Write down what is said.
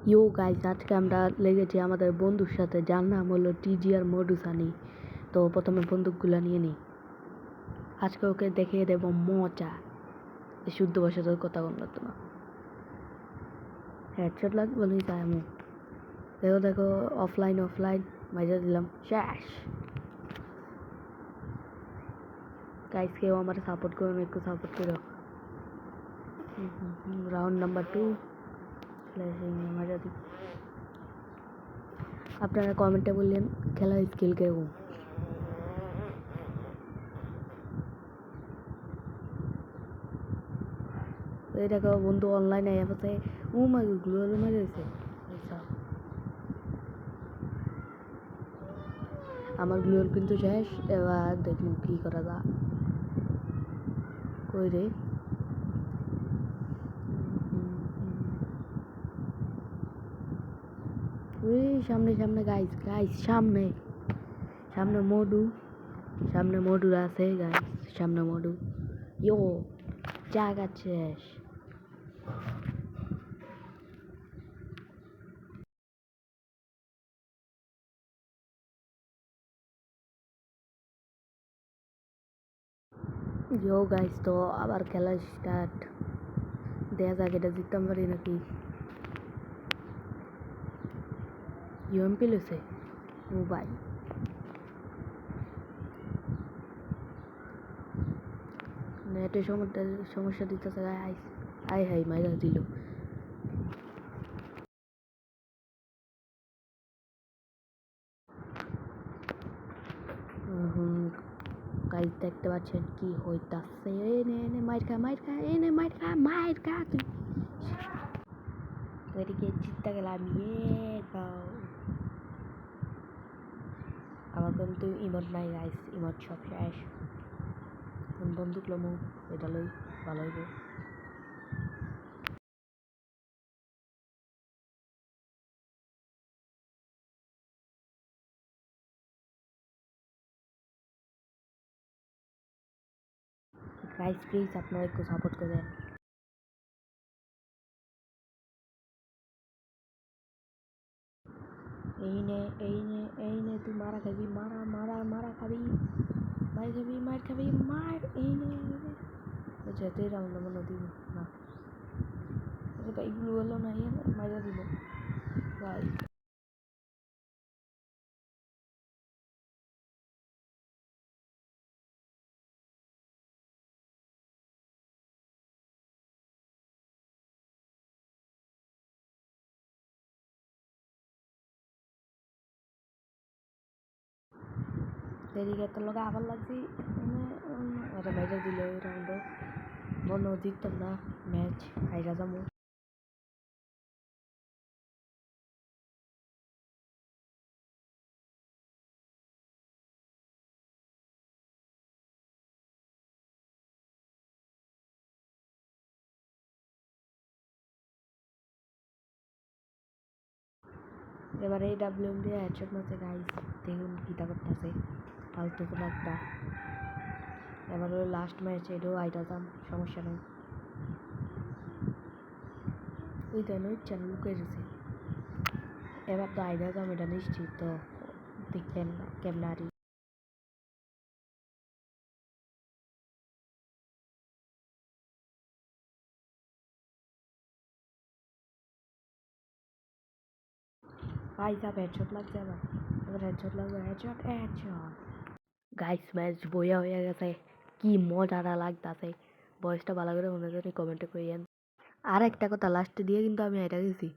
ইয়ো guys, আজকে আমরা লেগেছি আমাদের বন্ধুর সাথে, যার নাম হলো টিজিআর মডুসানি। তো প্রথমে বন্দুকগুলো নিয়ে নিই। আজকে ওকে দেখিয়ে দেবো মজা। শুদ্ধ ভাষা তোর কথা বললো তো না, হেডশট লাগবে বলেই তাই আমি দেখো দেখো অফলাইন মাইজা দিলাম, শেষ। গাইস, কেউ আমার সাপোর্ট করো, একটু সাপোর্ট করো। রাউন্ড নাম্বার 2 মজা দিই। আপনারা কমেন্টে বললেন খেলার স্কিল কিরকম। এই দেখো বন্ধু অনলাইনে আছে, ও মাই গ্লোয়াল মেরে দিয়েছে। আমার গ্লোয়াল কিন্তু শেষ, এবার দেখুন কি করা যায়। কই রে, ওই সামনে সামনে গাইস গাইস, সামনে সামনে মডু আছে গাইস, সামনে মডু। ইয়ো জায়গা শেষ। ইয়ো গাইস, তো আবার খেলা স্টার্ট। দেখা যাক এটা জিততাম পারি নাকি। ইউএমপি লইছে ও ভাই, নেটের সমস্যা দিতেছে গাইস। আই হাই মাইরা দিল। গাইস দেখতে পাচ্ছেন কি হইতাছে। এনে এনে মাইর খা, এনে মাইর খা তুই। এদিকে জিততে গেলাম, আমার কিন্তু ইমোট নাই গাইস, ইমোট সব শেষ। বন্দুক লমু, এটা লই ভালো হইব। গাইস প্লিজ আপনারা একটু সাপোর্ট করে দেন। এই নে তুই মারা খাবি, মারা খাবি, মার এই নে। যেতেই রাউন্ড মনে দিব না, এইগুলো হলো না, মারা দিব ভাই। এদিকে তোর লগে আবার লাগছি, এটা মেরে দিল এই রাউন্ড। মনে জিততাম না, ম্যাচ হাইরা যাবো। এবার এই ডাব্লিউএম দিয়ে হেডশট মারছে গাইস, দেখুন কীটা করতেছে ফালতু কোনো একটা। এবার ওই লাস্ট ম্যাচ, এটাও আইটা যাম, সমস্যা নেই। ওই দেন ওই চ্যানেল লুকে গেছে, এবার তো আইডা যাম এটা নিশ্চিত। তো দেখলেন কেমন আরি। ভাই যাব হেডশট লাগছে, এবার হেডশট লাগবে, হেডশট। গাইস ম্যাচ বইয়া হয়ে গেছে, কি মজাটা লাগতেছে। বয়সটা ভালো করে মনে করে কমেন্টে কইয়েন। আর একটা কথা লাস্টে দিয়ে কিন্তু আমি এটা গেছি।